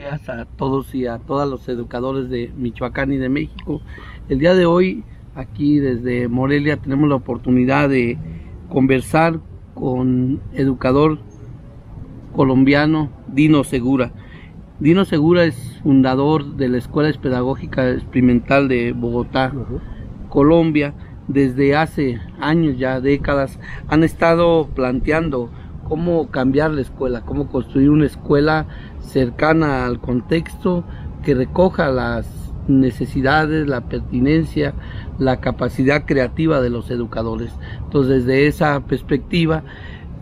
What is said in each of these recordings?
días a todos y a todas los educadores de Michoacán y de México. El día de hoy, aquí desde Morelia, tenemos la oportunidad de conversar con educador colombiano Dino Segura. Dino Segura es fundador de la Escuela Pedagógica Experimental de Bogotá, Colombia. Desde hace años, ya décadas, han estado planteando cómo cambiar la escuela, cómo construir una escuela cercana al contexto, que recoja las necesidades, la pertinencia, la capacidad creativa de los educadores. Entonces, desde esa perspectiva,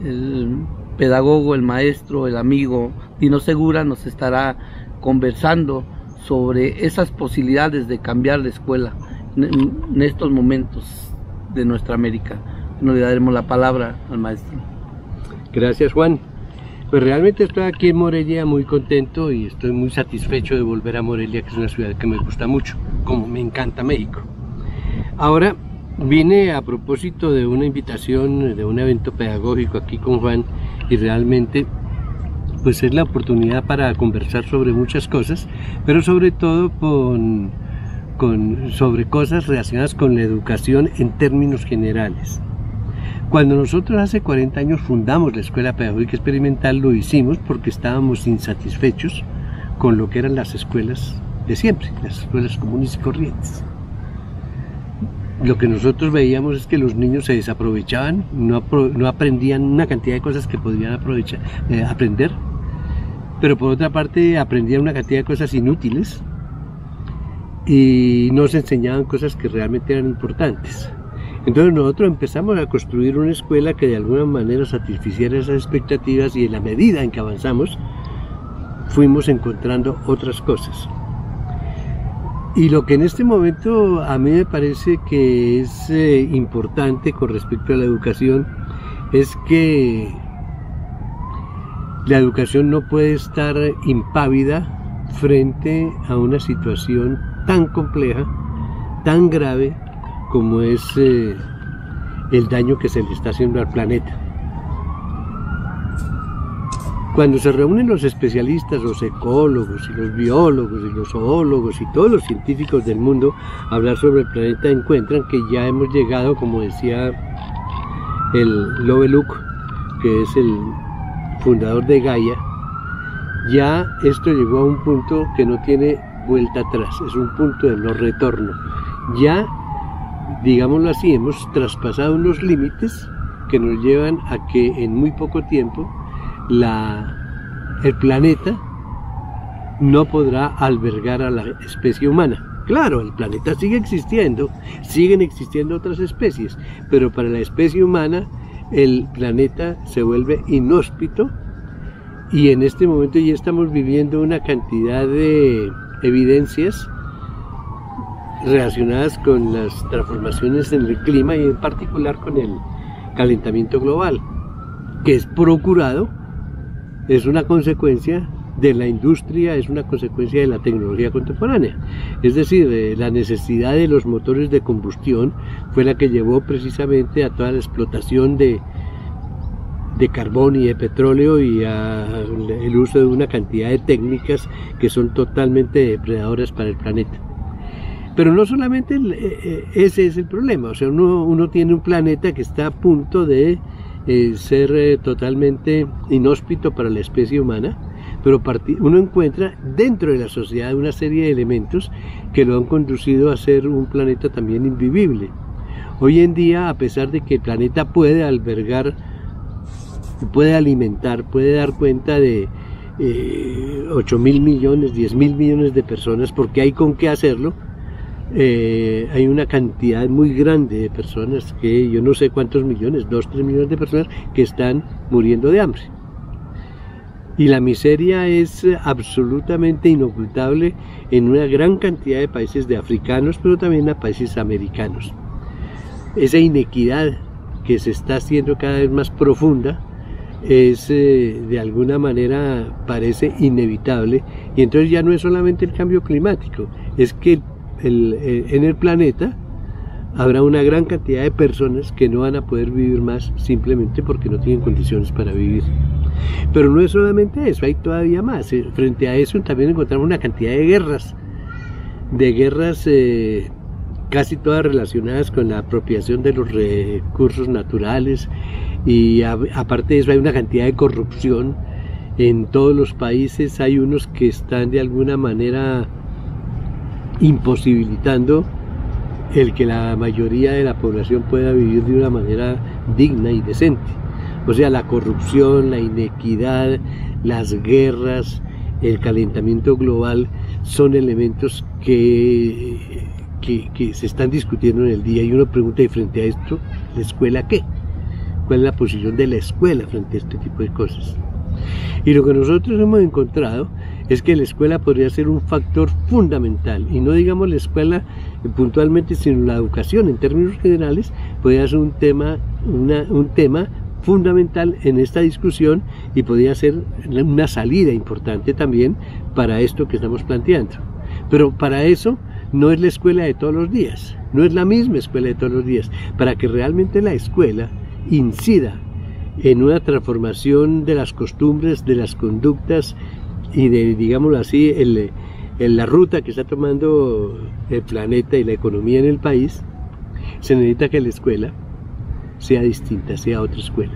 el pedagogo, el maestro, el amigo Dino Segura nos estará conversando sobre esas posibilidades de cambiar la escuela en estos momentos de nuestra América. Nos le daremos la palabra al maestro. Gracias, Juan. Pues realmente estoy aquí en Morelia muy contento y estoy muy satisfecho de volver a Morelia, que es una ciudad que me gusta mucho, como me encanta México. Ahora vine a propósito de una invitación, de un evento pedagógico aquí con Juan, y realmente pues es la oportunidad para conversar sobre muchas cosas, pero sobre todo sobre cosas relacionadas con la educación en términos generales. Cuando nosotros hace 40 años fundamos la Escuela Pedagógica Experimental, lo hicimos porque estábamos insatisfechos con lo que eran las escuelas de siempre, las escuelas comunes y corrientes. Lo que nosotros veíamos es que los niños se desaprovechaban, no aprendían una cantidad de cosas que podrían aprender, pero por otra parte aprendían una cantidad de cosas inútiles y no se enseñaban cosas que realmente eran importantes. Entonces nosotros empezamos a construir una escuela que de alguna manera satisficiera esas expectativas, y en la medida en que avanzamos fuimos encontrando otras cosas. Y lo que en este momento a mí me parece que es importante con respecto a la educación es que la educación no puede estar impávida frente a una situación tan compleja, tan grave, como es el daño que se le está haciendo al planeta. Cuando se reúnen los especialistas, los ecólogos y los biólogos y los zoólogos y todos los científicos del mundo a hablar sobre el planeta, encuentran que ya hemos llegado, como decía el Lovelock, que es el fundador de Gaia, ya esto llegó a un punto que no tiene vuelta atrás, es un punto de no retorno. Ya, digámoslo así, hemos traspasado unos límites que nos llevan a que en muy poco tiempo el planeta no podrá albergar a la especie humana. Claro, el planeta sigue existiendo, siguen existiendo otras especies, pero para la especie humana el planeta se vuelve inhóspito, y en este momento ya estamos viviendo una cantidad de evidencias relacionadas con las transformaciones en el clima y en particular con el calentamiento global, que es procurado, es una consecuencia de la industria, es una consecuencia de la tecnología contemporánea. Es decir, la necesidad de los motores de combustión fue la que llevó precisamente a toda la explotación de carbón y de petróleo, y el uso de una cantidad de técnicas que son totalmente depredadoras para el planeta. Pero no solamente ese es el problema, o sea, uno tiene un planeta que está a punto de ser totalmente inhóspito para la especie humana, pero uno encuentra dentro de la sociedad una serie de elementos que lo han conducido a ser un planeta también invivible. Hoy en día, a pesar de que el planeta puede albergar, puede alimentar, puede dar cuenta de 8.000 millones, 10.000 millones de personas, porque hay con qué hacerlo, hay una cantidad muy grande de personas, que yo no sé cuántos millones, 2, 3 millones de personas que están muriendo de hambre. Y la miseria es absolutamente inocultable en una gran cantidad de países de africanos, pero también a países americanos. Esa inequidad que se está haciendo cada vez más profunda es de alguna manera parece inevitable, y entonces ya no es solamente el cambio climático, es que en el planeta habrá una gran cantidad de personas que no van a poder vivir más simplemente porque no tienen condiciones para vivir. Pero no es solamente eso, hay todavía más. Frente a eso también encontramos una cantidad de guerras casi todas relacionadas con la apropiación de los recursos naturales, y aparte de eso hay una cantidad de corrupción en todos los países. Hay unos que están de alguna manera imposibilitando el que la mayoría de la población pueda vivir de una manera digna y decente. O sea, la corrupción, la inequidad, las guerras, el calentamiento global son elementos que se están discutiendo en el día, y uno pregunta, y frente a esto, ¿la escuela qué? ¿Cuál es la posición de la escuela frente a este tipo de cosas? Y lo que nosotros hemos encontrado es que la escuela podría ser un factor fundamental, y no digamos la escuela puntualmente, sino la educación en términos generales, podría ser un tema fundamental en esta discusión, y podría ser una salida importante también para esto que estamos planteando. Pero para eso no es la escuela de todos los días, no es la misma escuela de todos los días. Para que realmente la escuela incida en una transformación de las costumbres, de las conductas y de, digámoslo así, en la ruta que está tomando el planeta y la economía en el país, se necesita que la escuela sea distinta, sea otra escuela.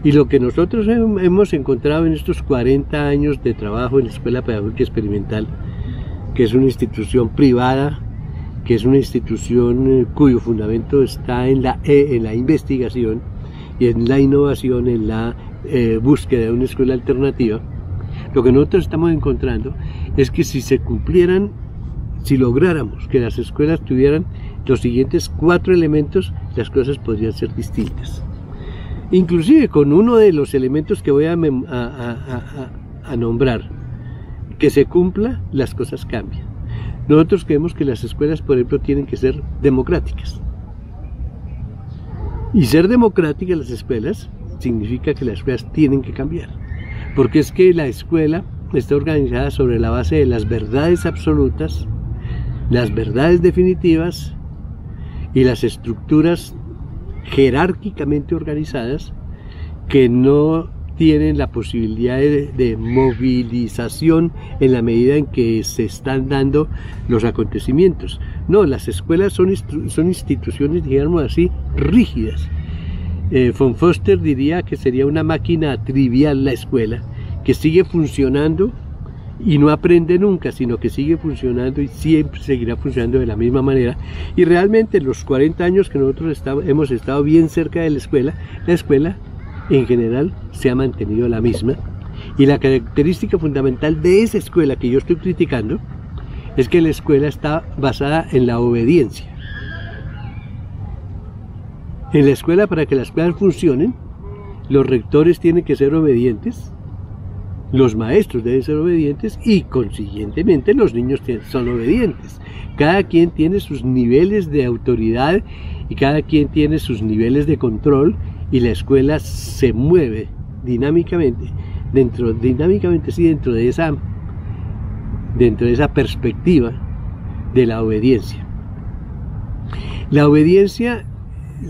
Y lo que nosotros hemos encontrado en estos 40 años de trabajo en la Escuela Pedagógica Experimental, que es una institución privada, que es una institución cuyo fundamento está en la investigación y en la innovación, en la búsqueda de una escuela alternativa, lo que nosotros estamos encontrando es que si lográramos que las escuelas tuvieran los siguientes 4 elementos, las cosas podrían ser distintas. Inclusive con uno de los elementos que voy a nombrar, que se cumpla, las cosas cambian. Nosotros creemos que las escuelas, por ejemplo, tienen que ser democráticas. Y ser democráticas las escuelas significa que las escuelas tienen que cambiar. Porque es que la escuela está organizada sobre la base de las verdades absolutas, las verdades definitivas y las estructuras jerárquicamente organizadas que no tienen la posibilidad de movilización en la medida en que se están dando los acontecimientos. No, las escuelas son instituciones, digamos así, rígidas. Von Foster diría que sería una máquina trivial la escuela, que sigue funcionando y no aprende nunca, sino que sigue funcionando y siempre seguirá funcionando de la misma manera. Y realmente en los 40 años que nosotros hemos estado bien cerca de la escuela en general se ha mantenido la misma, y la característica fundamental de esa escuela que yo estoy criticando es que la escuela está basada en la obediencia. En la escuela, para que las escuelas funcionen, los rectores tienen que ser obedientes, los maestros deben ser obedientes y consiguientemente los niños son obedientes. Cada quien tiene sus niveles de autoridad y cada quien tiene sus niveles de control, y la escuela se mueve dinámicamente dentro de esa perspectiva de la obediencia. La obediencia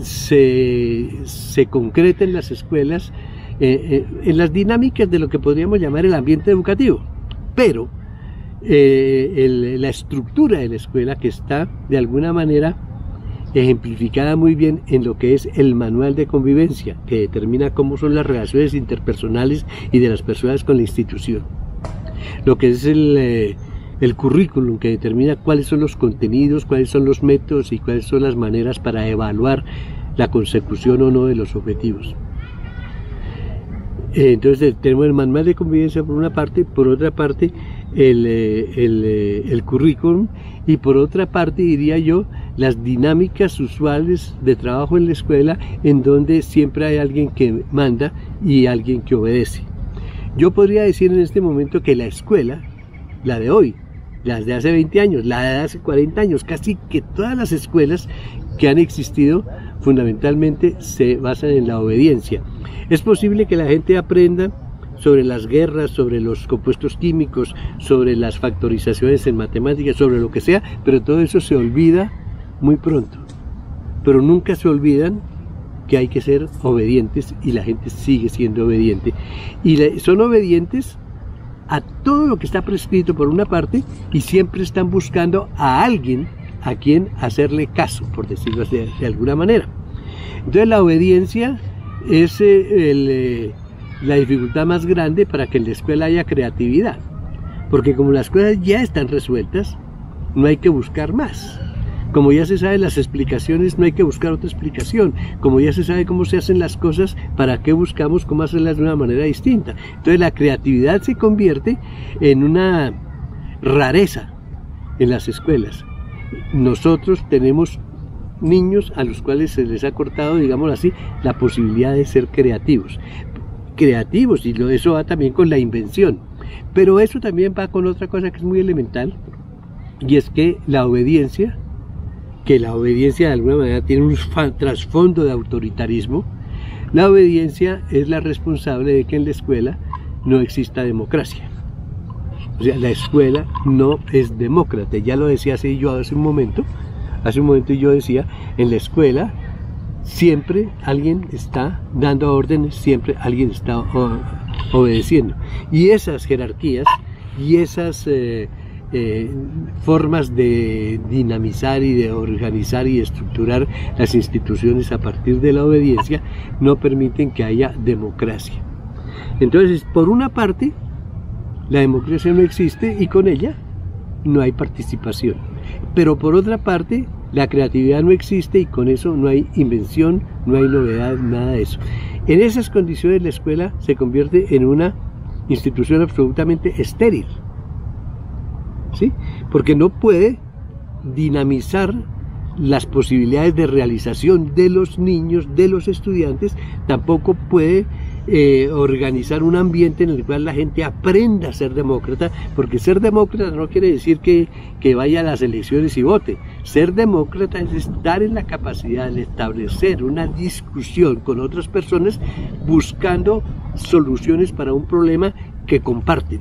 se concreta en las escuelas en las dinámicas de lo que podríamos llamar el ambiente educativo, pero la estructura de la escuela, que está de alguna manera ejemplificada muy bien en lo que es el manual de convivencia, que determina cómo son las relaciones interpersonales y de las personas con la institución, lo que es el currículum, que determina cuáles son los contenidos, cuáles son los métodos y cuáles son las maneras para evaluar la consecución o no de los objetivos. Entonces tenemos el manual de convivencia por una parte, por otra parte el currículum, y por otra parte, diría yo, las dinámicas usuales de trabajo en la escuela, en donde siempre hay alguien que manda y alguien que obedece. Yo podría decir en este momento que la escuela, la de hoy, las de hace 20 años, la de hace 40 años, casi que todas las escuelas que han existido fundamentalmente se basan en la obediencia. Es posible que la gente aprenda sobre las guerras, sobre los compuestos químicos, sobre las factorizaciones en matemáticas, sobre lo que sea, pero todo eso se olvida muy pronto. Pero nunca se olvidan que hay que ser obedientes, y la gente sigue siendo obediente. Y son obedientes a todo lo que está prescrito por una parte, y siempre están buscando a alguien a quien hacerle caso, por decirlo de alguna manera. Entonces la obediencia es la dificultad más grande para que en la escuela haya creatividad, porque como las cosas ya están resueltas, no hay que buscar más. Como ya se saben las explicaciones, no hay que buscar otra explicación. Como ya se sabe cómo se hacen las cosas, ¿para qué buscamos cómo hacerlas de una manera distinta? Entonces la creatividad se convierte en una rareza en las escuelas. Nosotros tenemos niños a los cuales se les ha cortado, digamos así, la posibilidad de ser creativos, y eso va también con la invención, pero eso también va con otra cosa que es muy elemental, y es que la obediencia de alguna manera tiene un trasfondo de autoritarismo. La obediencia es la responsable de que en la escuela no exista democracia. O sea, la escuela no es demócrata. Ya lo decía así yo hace un momento yo decía, en la escuela siempre alguien está dando órdenes, siempre alguien está obedeciendo. Y esas jerarquías y esas formas de dinamizar y de organizar y estructurar las instituciones a partir de la obediencia no permiten que haya democracia. Entonces, por una parte, la democracia no existe y con ella no hay participación. Pero por otra parte, la creatividad no existe y con eso no hay invención, no hay novedad, nada de eso. En esas condiciones la escuela se convierte en una institución absolutamente estéril, ¿sí? Porque no puede dinamizar las posibilidades de realización de los niños, de los estudiantes, tampoco puede organizar un ambiente en el cual la gente aprenda a ser demócrata, porque ser demócrata no quiere decir que vaya a las elecciones y vote. Ser demócrata es estar en la capacidad de establecer una discusión con otras personas buscando soluciones para un problema que comparten.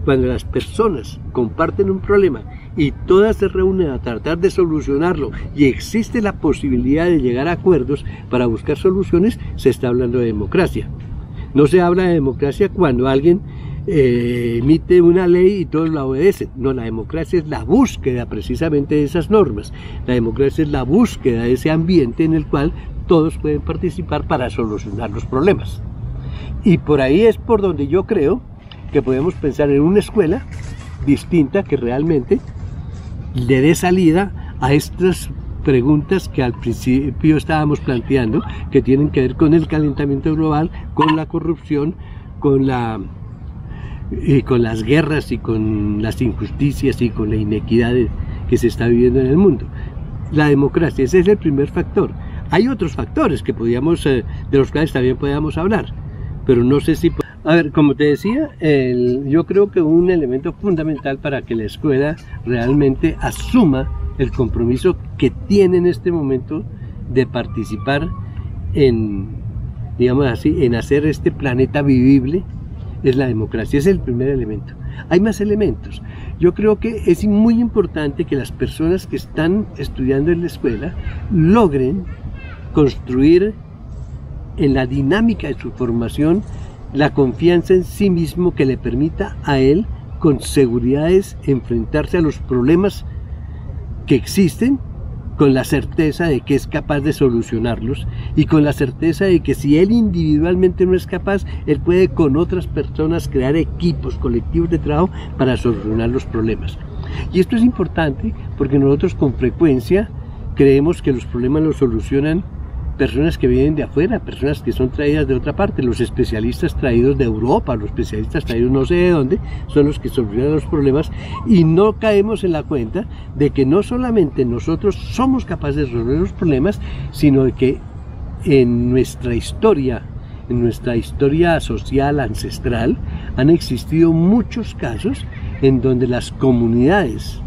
Cuando las personas comparten un problema y todas se reúnen a tratar de solucionarlo y existe la posibilidad de llegar a acuerdos para buscar soluciones, se está hablando de democracia. No se habla de democracia cuando alguien emite una ley y todos la obedecen. No, la democracia es la búsqueda precisamente de esas normas. La democracia es la búsqueda de ese ambiente en el cual todos pueden participar para solucionar los problemas. Y por ahí es por donde yo creo que podemos pensar en una escuela distinta que realmente le dé salida a estas preguntas que al principio estábamos planteando, que tienen que ver con el calentamiento global, con la corrupción, con las guerras y con las injusticias y con la inequidad que se está viviendo en el mundo. La democracia, ese es el primer factor. Hay otros factores que de los cuales también podríamos hablar, pero no sé si... A ver, como te decía, yo creo que un elemento fundamental para que la escuela realmente asuma el compromiso que tiene en este momento de participar en, digamos así, en hacer este planeta vivible, es la democracia. Es el primer elemento. Hay más elementos. Yo creo que es muy importante que las personas que están estudiando en la escuela logren construir en la dinámica de su formación la confianza en sí mismo que le permita a él con seguridades enfrentarse a los problemas que existen con la certeza de que es capaz de solucionarlos y con la certeza de que si él individualmente no es capaz, él puede con otras personas crear equipos, colectivos de trabajo para solucionar los problemas. Y esto es importante porque nosotros con frecuencia creemos que los problemas los solucionan personas que vienen de afuera, personas que son traídas de otra parte. Los especialistas traídos de Europa, los especialistas traídos no sé de dónde, son los que solucionan los problemas, y no caemos en la cuenta de que no solamente nosotros somos capaces de resolver los problemas, sino de que en nuestra historia social ancestral, han existido muchos casos en donde las comunidades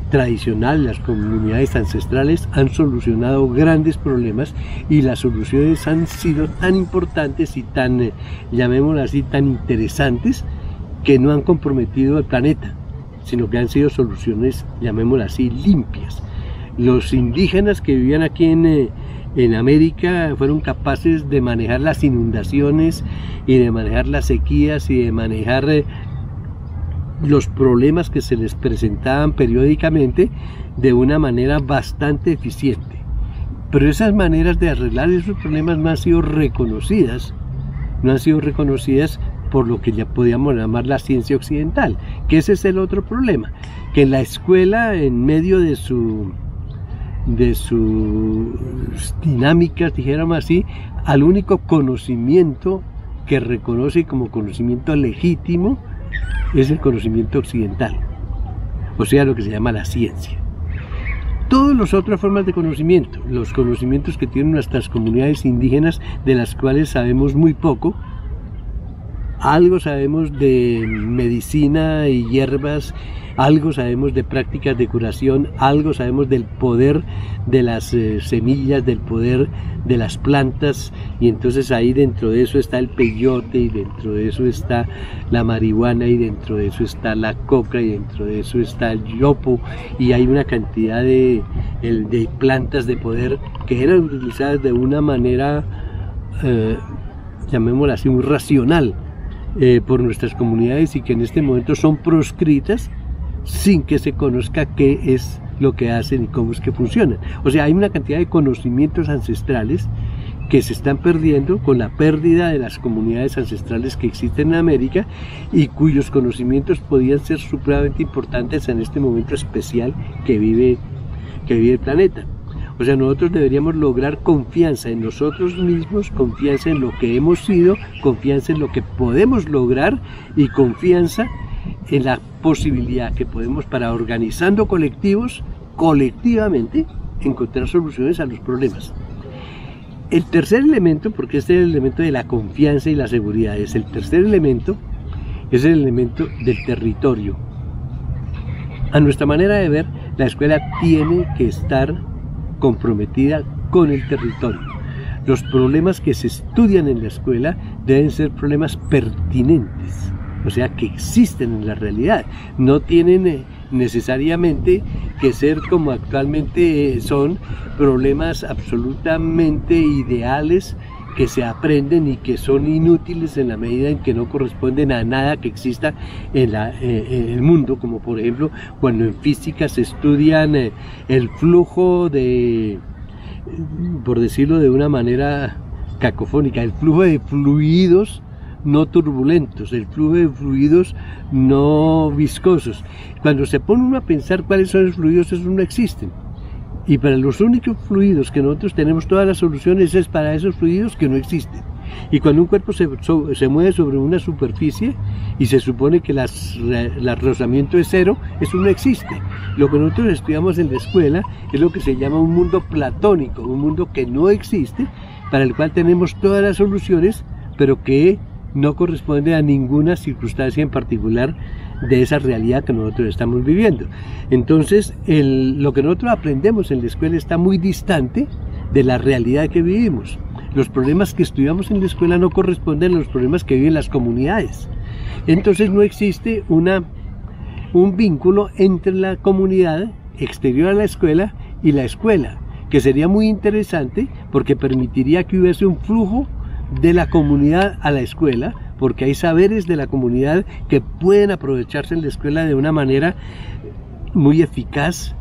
tradicional, las comunidades ancestrales han solucionado grandes problemas, y las soluciones han sido tan importantes y tan, llamémoslo así, tan interesantes, que no han comprometido al planeta, sino que han sido soluciones, llamémoslo así, limpias. Los indígenas que vivían aquí en en América fueron capaces de manejar las inundaciones y de manejar las sequías y de manejar los problemas que se les presentaban periódicamente de una manera bastante eficiente. Pero esas maneras de arreglar esos problemas no han sido reconocidas, por lo que ya podíamos llamar la ciencia occidental, que ese es el otro problema, que en la escuela, en medio de sus dinámicas, dijéramos así, al único conocimiento que reconoce como conocimiento legítimo es el conocimiento occidental, o sea, lo que se llama la ciencia. Todas las otras formas de conocimiento, los conocimientos que tienen nuestras comunidades indígenas, de las cuales sabemos muy poco, algo sabemos de medicina y hierbas, algo sabemos de prácticas de curación, algo sabemos del poder de las semillas, del poder de las plantas, y entonces ahí dentro de eso está el peyote, y dentro de eso está la marihuana, y dentro de eso está la coca, y dentro de eso está el yopo, y hay una cantidad de plantas de poder que eran utilizadas de una manera, llamémosla así, muy racional por nuestras comunidades, y que en este momento son proscritas sin que se conozca qué es lo que hacen y cómo es que funcionan. O sea, hay una cantidad de conocimientos ancestrales que se están perdiendo con la pérdida de las comunidades ancestrales que existen en América, y cuyos conocimientos podían ser supremamente importantes en este momento especial que vive el planeta. O sea, nosotros deberíamos lograr confianza en nosotros mismos, confianza en lo que hemos sido, confianza en lo que podemos lograr, y confianza en la posibilidad que podemos, para organizando colectivos, colectivamente encontrar soluciones a los problemas. El tercer elemento, porque este es el elemento de la confianza y la seguridad, es el tercer elemento, es el elemento del territorio. A nuestra manera de ver, la escuela tiene que estar comprometida con el territorio. Los problemas que se estudian en la escuela deben ser problemas pertinentes, o sea, que existen en la realidad. No tienen necesariamente que ser como actualmente son, problemas absolutamente ideales que se aprenden y que son inútiles en la medida en que no corresponden a nada que exista en el mundo, como por ejemplo cuando en física se estudian el flujo de, por decirlo de una manera cacofónica, el flujo de fluidos no turbulentos, el flujo de fluidos no viscosos. Cuando se pone uno a pensar cuáles son los fluidos, esos no existen. Y para los únicos fluidos que nosotros tenemos todas las soluciones es para esos fluidos que no existen. Y cuando un cuerpo se mueve sobre una superficie y se supone que el rozamiento es cero, eso no existe. Lo que nosotros estudiamos en la escuela es lo que se llama un mundo platónico, un mundo que no existe, para el cual tenemos todas las soluciones, pero que no corresponde a ninguna circunstancia en particular de esa realidad que nosotros estamos viviendo. Entonces, lo que nosotros aprendemos en la escuela está muy distante de la realidad que vivimos. Los problemas que estudiamos en la escuela no corresponden a los problemas que viven las comunidades. Entonces no existe un vínculo entre la comunidad exterior a la escuela y la escuela, que sería muy interesante porque permitiría que hubiese un flujo de la comunidad a la escuela, porque hay saberes de la comunidad que pueden aprovecharse en la escuela de una manera muy eficaz,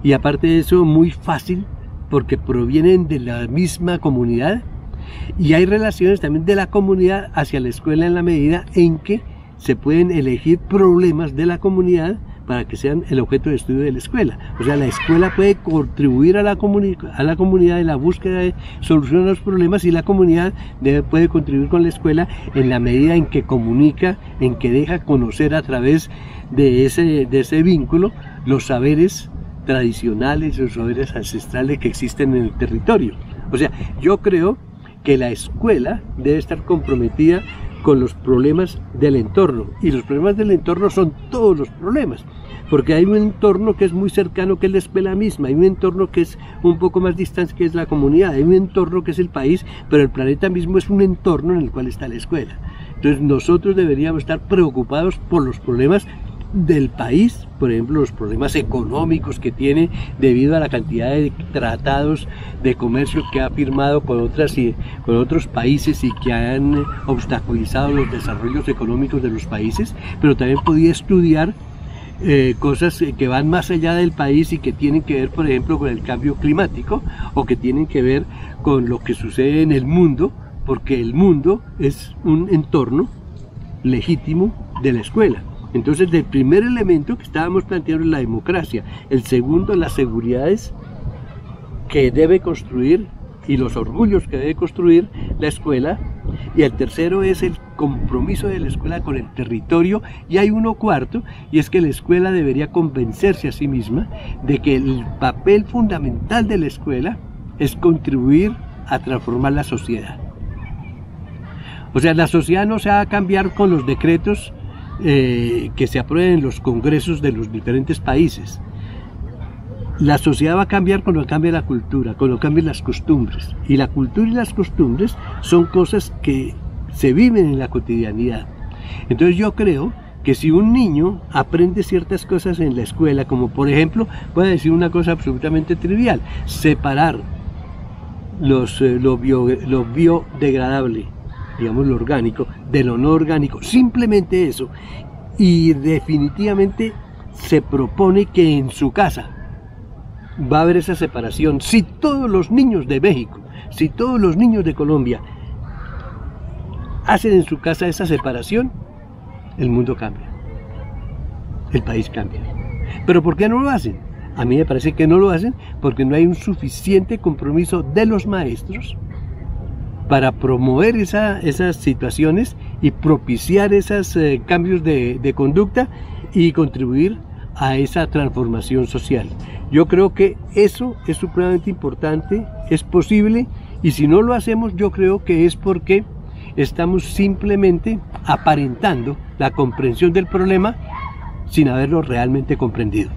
y aparte de eso muy fácil, porque provienen de la misma comunidad, y hay relaciones también de la comunidad hacia la escuela en la medida en que se pueden elegir problemas de la comunidad para que sean el objeto de estudio de la escuela. O sea, la escuela puede contribuir a la comunidad en la búsqueda de solución a los problemas, y la comunidad puede contribuir con la escuela en la medida en que comunica, en que deja conocer a través de ese vínculo los saberes tradicionales, los saberes ancestrales que existen en el territorio. O sea, yo creo que la escuela debe estar comprometida con los problemas del entorno, y los problemas del entorno son todos los problemas, porque hay un entorno que es muy cercano, que es la escuela misma, hay un entorno que es un poco más distante, que es la comunidad, hay un entorno que es el país, pero el planeta mismo es un entorno en el cual está la escuela. Entonces nosotros deberíamos estar preocupados por los problemas del país, por ejemplo, los problemas económicos que tiene debido a la cantidad de tratados de comercio que ha firmado con otros países y que han obstaculizado los desarrollos económicos de los países, pero también podía estudiar cosas que van más allá del país y que tienen que ver, por ejemplo, con el cambio climático, o que tienen que ver con lo que sucede en el mundo, porque el mundo es un entorno legítimo de la escuela. Entonces, el primer elemento que estábamos planteando es la democracia, el segundo, las seguridades que debe construir y los orgullos que debe construir la escuela, y el tercero es el compromiso de la escuela con el territorio, y hay uno cuarto, y es que la escuela debería convencerse a sí misma de que el papel fundamental de la escuela es contribuir a transformar la sociedad. O sea, la sociedad no se va a cambiar con los decretos que se aprueben en los congresos de los diferentes países. La sociedad va a cambiar cuando cambie la cultura, cuando cambien las costumbres. Y la cultura y las costumbres son cosas que se viven en la cotidianidad. Entonces yo creo que si un niño aprende ciertas cosas en la escuela, como por ejemplo, voy a decir una cosa absolutamente trivial, separar lo biodegradable, digamos lo orgánico, de lo no orgánico, simplemente eso, y definitivamente se propone que en su casa va a haber esa separación. Si todos los niños de México, si todos los niños de Colombia hacen en su casa esa separación, el mundo cambia, el país cambia. ¿Pero por qué no lo hacen? A mí me parece que no lo hacen porque no hay un suficiente compromiso de los maestros para promover esas situaciones y propiciar esos cambios de conducta y contribuir a esa transformación social. Yo creo que eso es supremamente importante, es posible, y si no lo hacemos, yo creo que es porque estamos simplemente aparentando la comprensión del problema sin haberlo realmente comprendido.